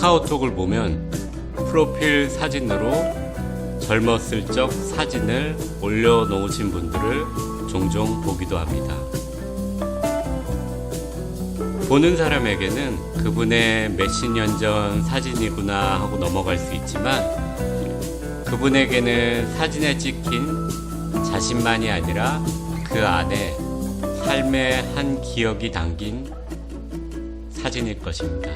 카카오톡을 보면 프로필 사진으로 젊었을 적 사진을 올려놓으신 분들을 종종 보기도 합니다. 보는 사람에게는 그분의 몇십 년 전 사진이구나 하고 넘어갈 수 있지만, 그분에게는 사진에 찍힌 자신만이 아니라 그 안에 삶의 한 기억이 담긴 사진일 것입니다.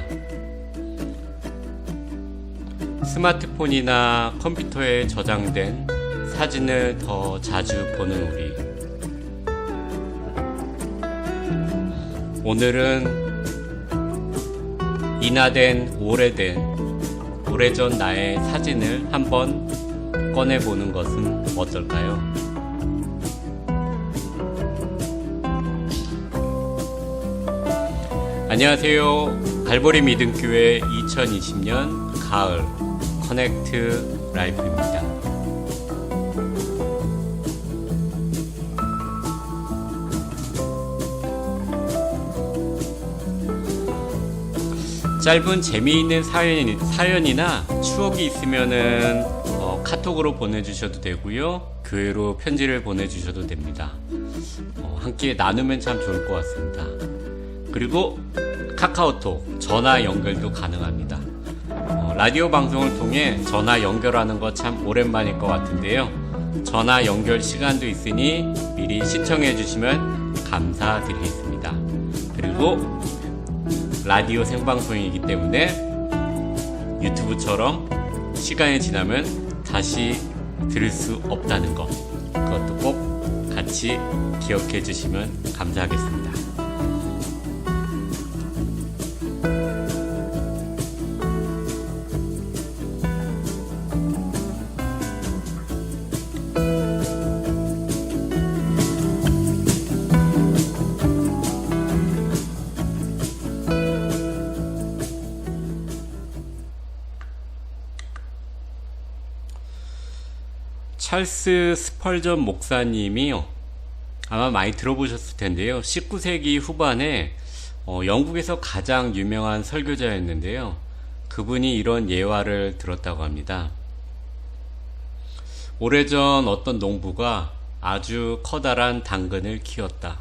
스마트폰이나 컴퓨터에 저장된 사진을 더 자주 보는 우리. 오늘은 인화된 오래전 나의 사진을 한번 꺼내보는 것은 어떨까요? 안녕하세요. 갈보리 믿음교회 2020년 가을 커넥트 라이프입니다. 짧은 재미있는 사연이나 추억이 있으면은 카톡으로 보내주셔도 되고요, 교회로 편지를 보내주셔도 됩니다. 함께 나누면 참 좋을 것 같습니다. 그리고 카카오톡 전화 연결도 가능합니다. 라디오 방송을 통해 전화 연결하는 거 참 오랜만일 것 같은데요, 전화 연결 시간도 있으니 미리 신청해 주시면 감사드리겠습니다. 그리고 라디오 생방송이기 때문에 유튜브처럼 시간이 지나면 다시 들을 수 없다는 것, 그것도 꼭 같이 기억해 주시면 감사하겠습니다. 찰스 스펄전 목사님이요, 아마 많이 들어보셨을 텐데요, 19세기 후반에 영국에서 가장 유명한 설교자였는데요, 그분이 이런 예화를 들었다고 합니다. 오래전 어떤 농부가 아주 커다란 당근을 키웠다.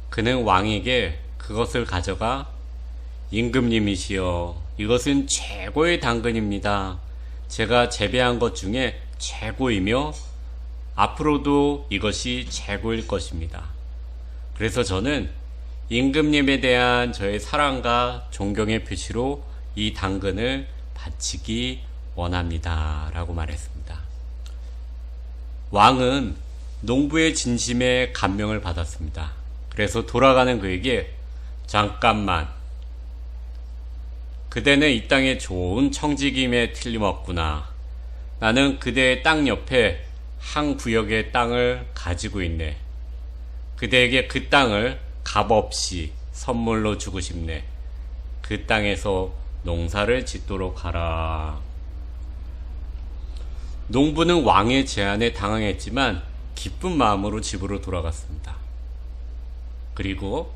그는 왕에게 그것을 가져가 임금님이시여, 이것은 최고의 당근입니다. 제가 재배한 것 중에 최고이며 앞으로도 이것이 최고일 것입니다. 그래서 저는 임금님에 대한 저의 사랑과 존경의 표시로 이 당근을 바치기 원합니다 라고 말했습니다. 왕은 농부의 진심에 감명을 받았습니다. 그래서 돌아가는 그에게, 잠깐만, 그대는 이 땅에 좋은 청지기임에 틀림없구나. 나는 그대의 땅 옆에 한 구역의 땅을 가지고 있네. 그대에게 그 땅을 값없이 선물로 주고 싶네. 그 땅에서 농사를 짓도록 하라. 농부는 왕의 제안에 당황했지만 기쁜 마음으로 집으로 돌아갔습니다. 그리고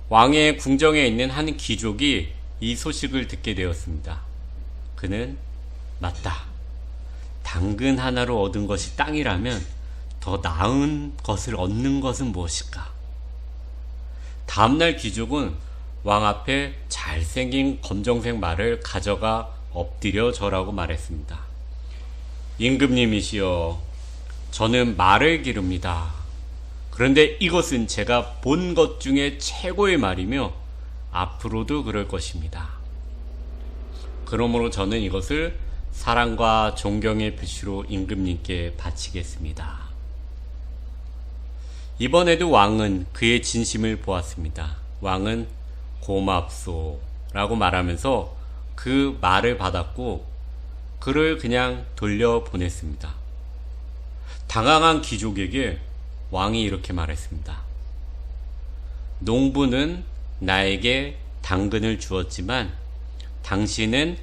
왕의 궁정에 있는 한 귀족이 이 소식을 듣게 되었습니다. 그는, 맞다, 당근 하나로 얻은 것이 땅이라면 더 나은 것을 얻는 것은 무엇일까? 다음날 귀족은 왕 앞에 잘생긴 검정색 말을 가져가 엎드려 절하고 말했습니다. 임금님이시여, 저는 말을 기릅니다. 그런데 이것은 제가 본 것 중에 최고의 말이며 앞으로도 그럴 것입니다. 그러므로 저는 이것을 사랑과 존경의 표시로 임금님께 바치겠습니다. 이번에도 왕은 그의 진심을 보았습니다. 왕은 고맙소 라고 말하면서 그 말을 받았고 그를 그냥 돌려보냈습니다. 당황한 귀족에게 왕이 이렇게 말했습니다. 농부는 나에게 당근을 주었지만 당신은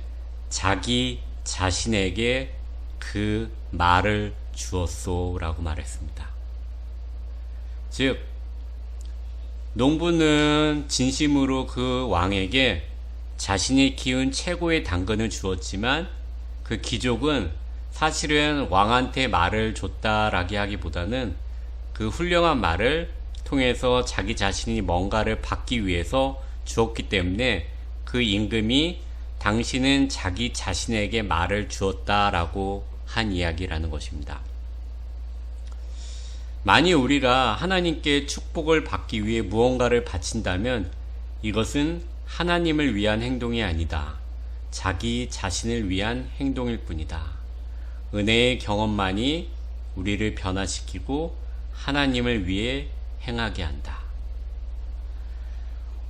자기 자신에게 그 말을 주었소 라고 말했습니다. 즉, 농부는 진심으로 그 왕에게 자신이 키운 최고의 당근을 주었지만 그 귀족은 사실은 왕한테 말을 줬다라기 하기보다는 그 훌륭한 말을 통해서 자기 자신이 뭔가를 받기 위해서 주었기 때문에 그 임금이 당신은 자기 자신에게 말을 주었다라고 한 이야기라는 것입니다. 만일 우리가 하나님께 축복을 받기 위해 무언가를 바친다면 이것은 하나님을 위한 행동이 아니다. 자기 자신을 위한 행동일 뿐이다. 은혜의 경험만이 우리를 변화시키고 하나님을 위해 행하게 한다.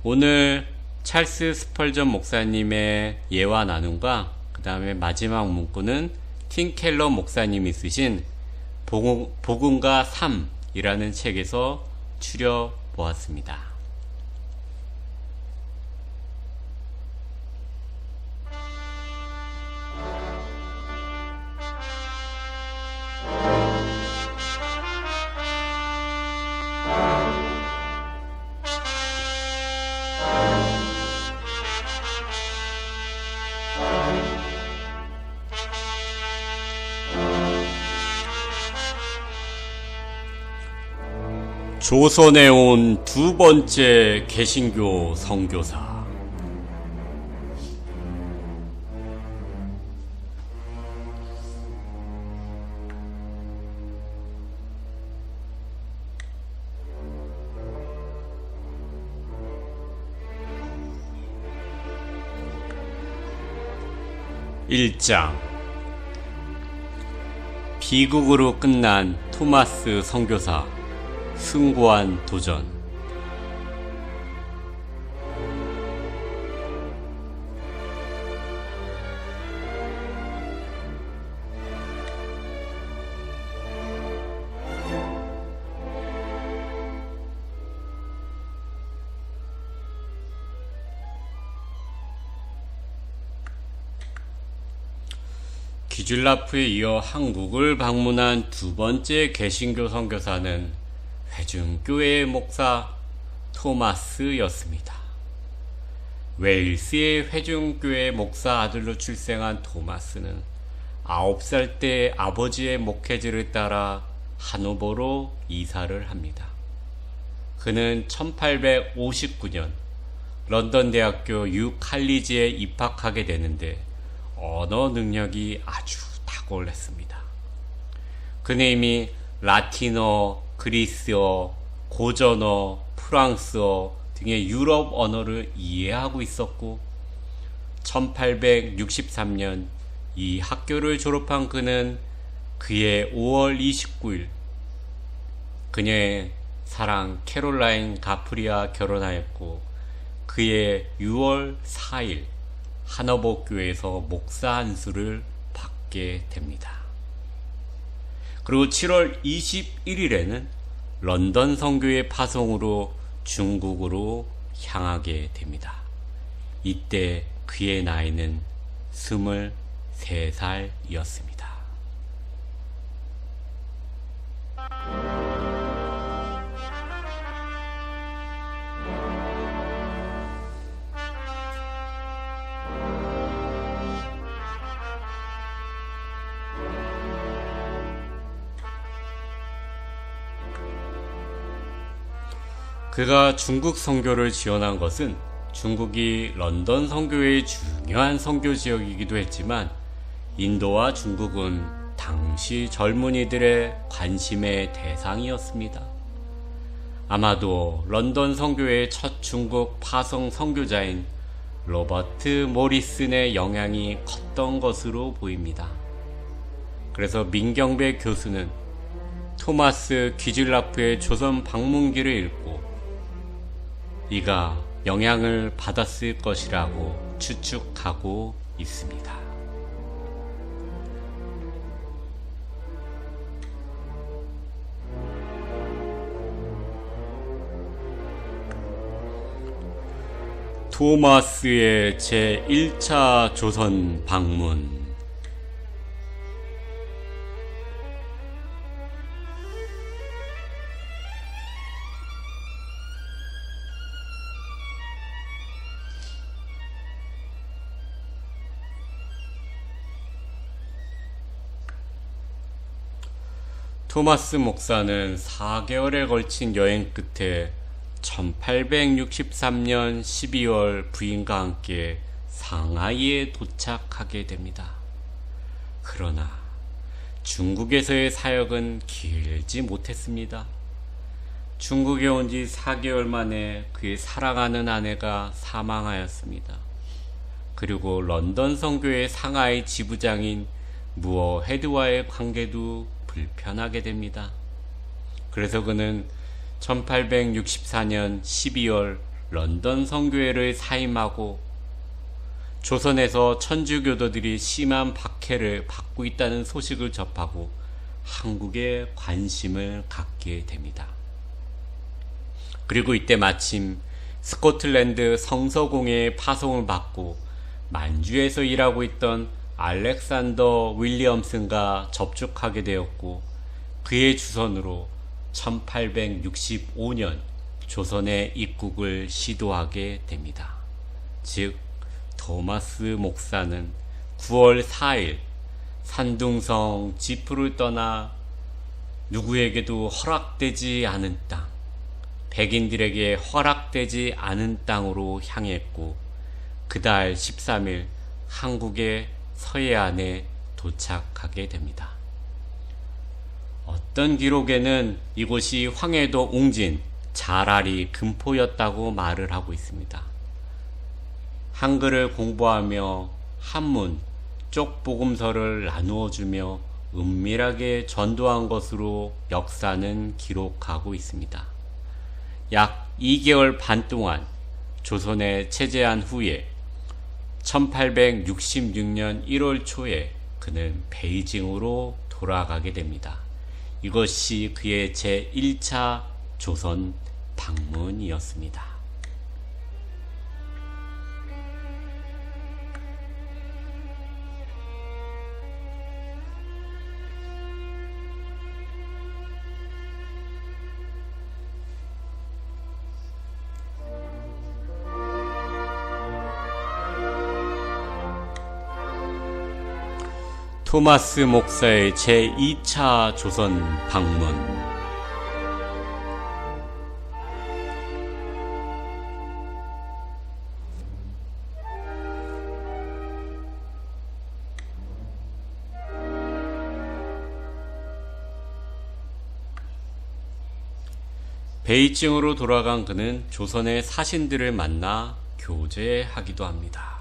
오늘 찰스 스펄전 목사님의 예와 나눔과 그 다음에 마지막 문구는 팀 켈러 목사님이 쓰신 복음과 삶이라는 책에서 추려 보았습니다. 조선에 온 두 번째 개신교 선교사. (1장) 비극으로 끝난 토마스 선교사 숭고한 도전. 귀즐라프에 이어 한국을 방문한 두 번째 개신교 선교사는 회중교회의 목사 토마스였습니다. 웨일스의 회중교회 목사 아들로 출생한 토마스는 9살 때 아버지의 목회지를 따라 하노버로 이사를 합니다. 그는 1859년 런던 대학교 뉴칼리지에 입학하게 되는데 언어 능력이 아주 탁월했습니다. 그는 이미 라틴어, 그리스어, 고전어, 프랑스어 등의 유럽 언어를 이해하고 있었고 1863년 이 학교를 졸업한 그는 그의 5월 29일 그녀의 사랑 캐롤라인 가프리와 결혼하였고 그의 6월 4일 하너버 교회에서 목사 안수를 받게 됩니다. 그리고 7월 21일에는 런던 선교회 파송으로 중국으로 향하게 됩니다. 이때 그의 나이는 23살이었습니다. 그가 중국 선교를 지원한 것은 중국이 런던 선교회의 중요한 선교 지역이기도 했지만 인도와 중국은 당시 젊은이들의 관심의 대상이었습니다. 아마도 런던 선교회의 첫 중국 파송 선교자인 로버트 모리슨의 영향이 컸던 것으로 보입니다. 그래서 민경배 교수는 토마스 귀즐라프의 조선 방문기를 읽고 이가 영향을 받았을 것이라고 추측하고 있습니다. 토마스의 제1차 조선 방문. 토마스 목사는 4개월에 걸친 여행 끝에 1863년 12월 부인과 함께 상하이에 도착하게 됩니다. 그러나 중국에서의 사역은 길지 못했습니다. 중국에 온 지 4개월 만에 그의 사랑하는 아내가 사망하였습니다. 그리고 런던 선교회 상하이 지부장인 무어 헤드와의 관계도 불편하게 됩니다. 그래서 그는 1864년 12월 런던 선교회를 사임하고 조선에서 천주교도들이 심한 박해를 받고 있다는 소식을 접하고 한국에 관심을 갖게 됩니다. 그리고 이때 마침 스코틀랜드 성서공회의 파송을 받고 만주에서 일하고 있던 알렉산더 윌리엄슨과 접촉하게 되었고, 그의 주선으로 1865년 조선에 입국을 시도하게 됩니다. 즉 토마스 목사는 9월 4일 산둥성 지프를 떠나 누구에게도 허락되지 않은 땅, 백인들에게 허락되지 않은 땅으로 향했고, 그달 13일 한국의 서해안에 도착하게 됩니다. 어떤 기록에는 이곳이 황해도 웅진, 자라리 금포였다고 말을 하고 있습니다. 한글을 공부하며 한문, 쪽복음서를 나누어주며 은밀하게 전도한 것으로 역사는 기록하고 있습니다. 약 2개월 반 동안 조선에 체제한 후에 1866년 1월 초에 그는 베이징으로 돌아가게 됩니다. 이것이 그의 제1차 조선 방문이었습니다. 토마스 목사의 제2차 조선 방문. 베이징으로 돌아간 그는 조선의 사신들을 만나 교제하기도 합니다.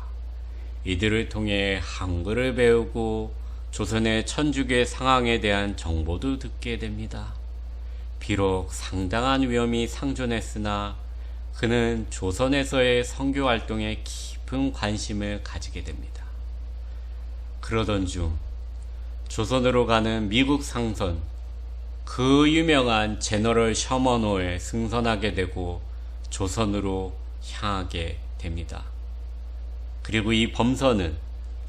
이들을 통해 한글을 배우고 조선의 천주교의 상황에 대한 정보도 듣게 됩니다. 비록 상당한 위험이 상존했으나 그는 조선에서의 선교 활동에 깊은 관심을 가지게 됩니다. 그러던 중 조선으로 가는 미국 상선, 그 유명한 제너럴 셔먼호에 승선하게 되고 조선으로 향하게 됩니다. 그리고 이 범선은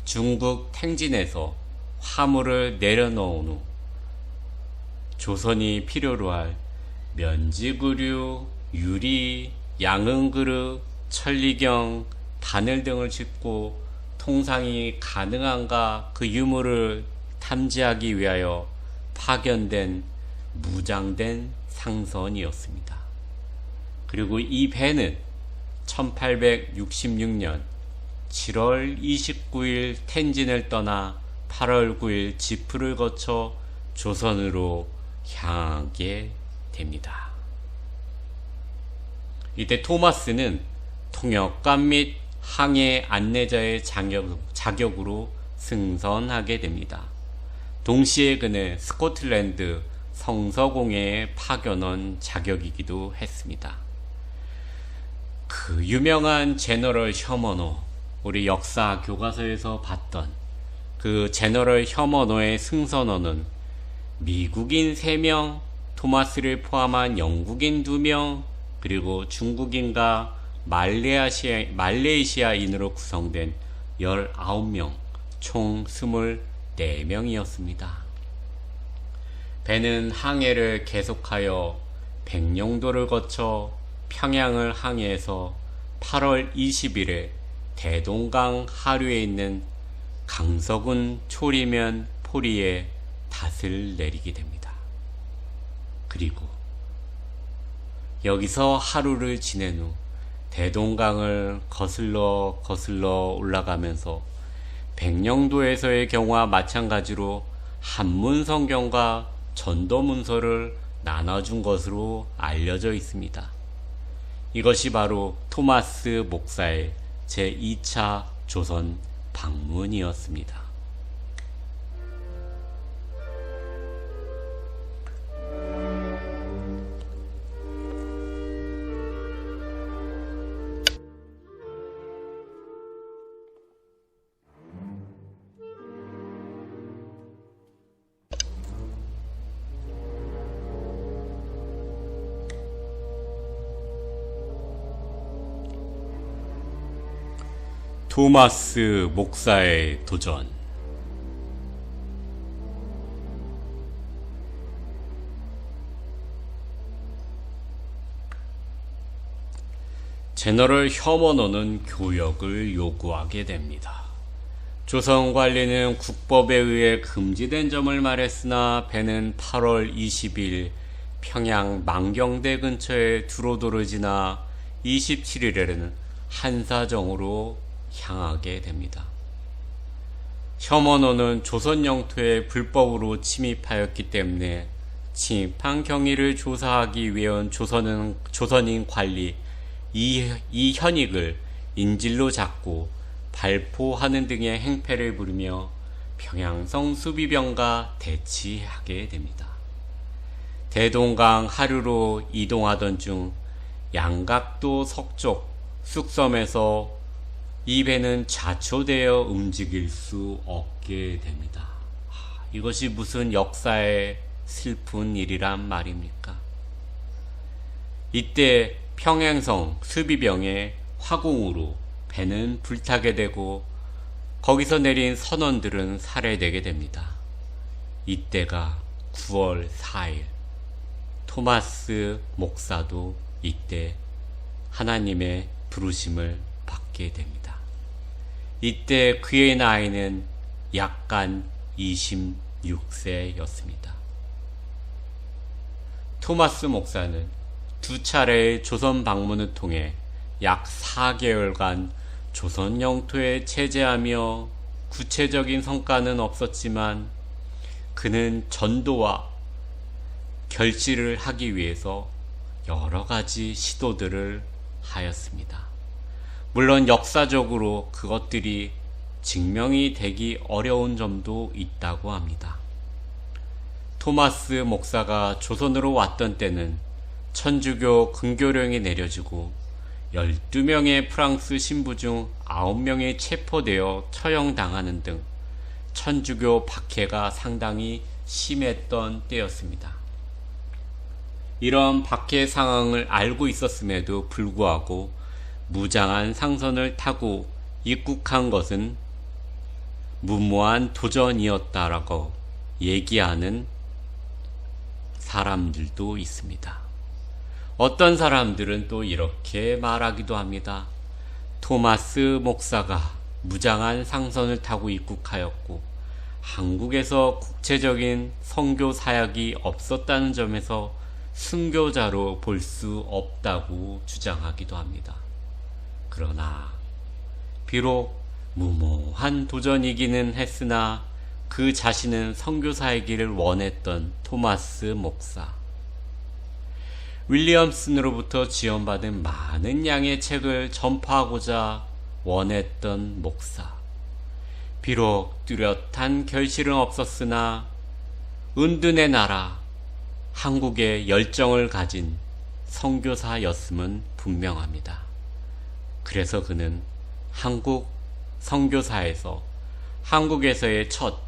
중국 탱진에서 화물을 내려놓은 후 조선이 필요로 할 면지구류, 유리, 양은그릇, 천리경, 바늘 등을 싣고 통상이 가능한가 그 유물을 탐지하기 위하여 파견된 무장된 상선이었습니다. 그리고 이 배는 1866년 7월 29일 텐진을 떠나 8월 9일 지프를 거쳐 조선으로 향하게 됩니다. 이때 토마스는 통역관 및 항해 안내자의 자격으로 승선하게 됩니다. 동시에 그는 스코틀랜드 성서공회에 파견원 자격이기도 했습니다. 그 유명한 제너럴 셔먼호, 우리 역사 교과서에서 봤던 그 제너럴 셔먼호의 승선원은 미국인 3명, 토마스를 포함한 영국인 2명, 그리고 중국인과 말레이시아인으로 구성된 19명, 총 24명이었습니다. 배는 항해를 계속하여 백령도를 거쳐 평양을 항해해서 8월 20일에 대동강 하류에 있는 강서군 초리면 포리에 닷을 내리게 됩니다. 그리고 여기서 하루를 지낸 후 대동강을 거슬러 올라가면서 백령도에서의 경우와 마찬가지로 한문성경과 전도문서를 나눠준 것으로 알려져 있습니다. 이것이 바로 토마스 목사의 제2차 조선 방문이었습니다. 토마스 목사의 도전. 제너럴 혐오노는 교역을 요구하게 됩니다. 조선 관리는 국법에 의해 금지된 점을 말했으나 배는 8월 20일 평양 망경대 근처에 두로도를 지나 27일에는 한사정으로 향하게 됩니다. 혐오노는 조선 영토에 불법으로 침입하였기 때문에 침입한 경위를 조사하기 위한 조선인 관리 이현익을 인질로 잡고 발포하는 등의 행패를 부리며 평양성 수비병과 대치하게 됩니다. 대동강 하류로 이동하던 중 양각도 서쪽 쑥섬에서 이 배는 좌초되어 움직일 수 없게 됩니다. 이것이 무슨 역사의 슬픈 일이란 말입니까? 이때 평양성 수비병의 화공으로 배는 불타게 되고 거기서 내린 선원들은 살해되게 됩니다. 이때가 9월 4일. 토마스 목사도 이때 하나님의 부르심을 받게 됩니다. 이때 그의 나이는 약간 26세였습니다. 토마스 목사는 두 차례의 조선 방문을 통해 약 4개월간 조선 영토에 체제하며 구체적인 성과는 없었지만 그는 전도와 결실을 하기 위해서 여러 가지 시도들을 하였습니다. 물론 역사적으로 그것들이 증명이 되기 어려운 점도 있다고 합니다. 토마스 목사가 조선으로 왔던 때는 천주교 근교령이 내려지고 12명의 프랑스 신부 중 9명이 체포되어 처형당하는 등 천주교 박해가 상당히 심했던 때였습니다. 이런 박해 상황을 알고 있었음에도 불구하고 무장한 상선을 타고 입국한 것은 무모한 도전이었다라고 얘기하는 사람들도 있습니다. 어떤 사람들은 또 이렇게 말하기도 합니다. 토마스 목사가 무장한 상선을 타고 입국하였고 한국에서 국제적인 선교 사역이 없었다는 점에서 순교자로 볼 수 없다고 주장하기도 합니다. 그러나 비록 무모한 도전이기는 했으나 그 자신은 선교사이기를 원했던 토마스 목사. 윌리엄슨으로부터 지원받은 많은 양의 책을 전파하고자 원했던 목사. 비록 뚜렷한 결실은 없었으나 은둔의 나라 한국에 열정을 가진 선교사였음은 분명합니다. 그래서 그는 한국 선교사에서 한국에서의 첫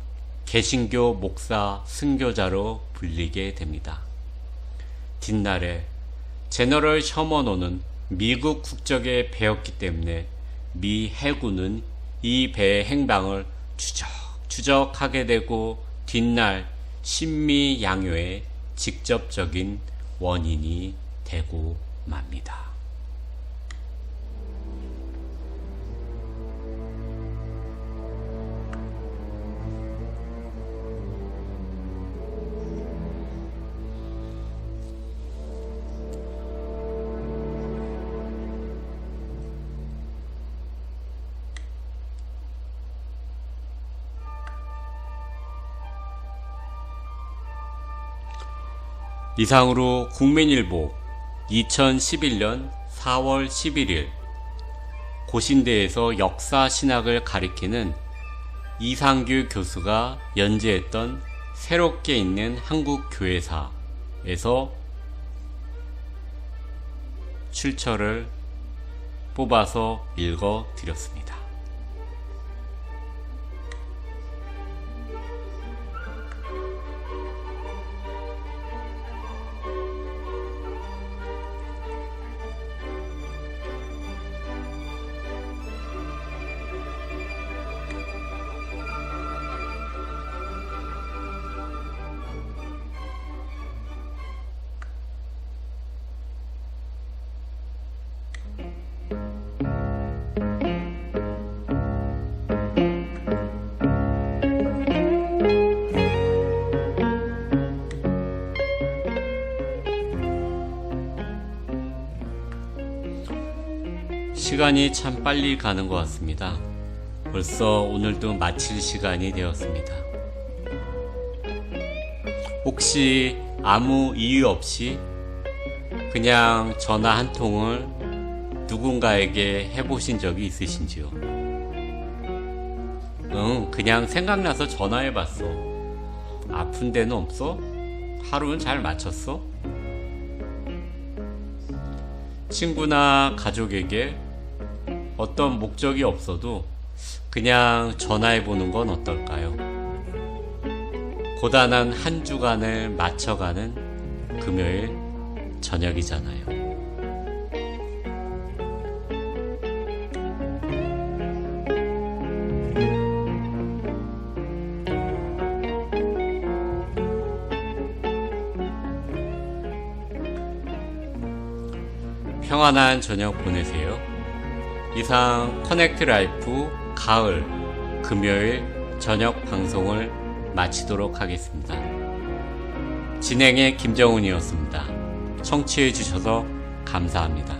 개신교 목사 순교자로 불리게 됩니다. 뒷날에 제너럴 셔머노는 미국 국적의 배였기 때문에 미 해군은 이 배의 행방을 추적하게 되고 뒷날 신미 양요의 직접적인 원인이 되고 맙니다. 이상으로 국민일보 2011년 4월 11일 고신대에서 역사 신학을 가리키는 이상규 교수가 연재했던 새롭게 있는 한국 교회사에서 출처를 뽑아서 읽어 드렸습니다. 시간이 참 빨리 가는 것 같습니다. 벌써 오늘도 마칠 시간이 되었습니다. 혹시 아무 이유 없이 그냥 전화 한 통을 누군가에게 해보신 적이 있으신지요? 그냥 생각나서 전화해봤어. 아픈 데는 없어? 하루는 잘 마쳤어? 친구나 가족에게 어떤 목적이 없어도 그냥 전화해보는 건 어떨까요? 고단한 한 주간을 마쳐가는 금요일 저녁이잖아요. 평안한 저녁 보내세요. 이상 커넥트 라이프 가을 금요일 저녁 방송을 마치도록 하겠습니다. 진행의 김정훈이었습니다. 청취해 주셔서 감사합니다.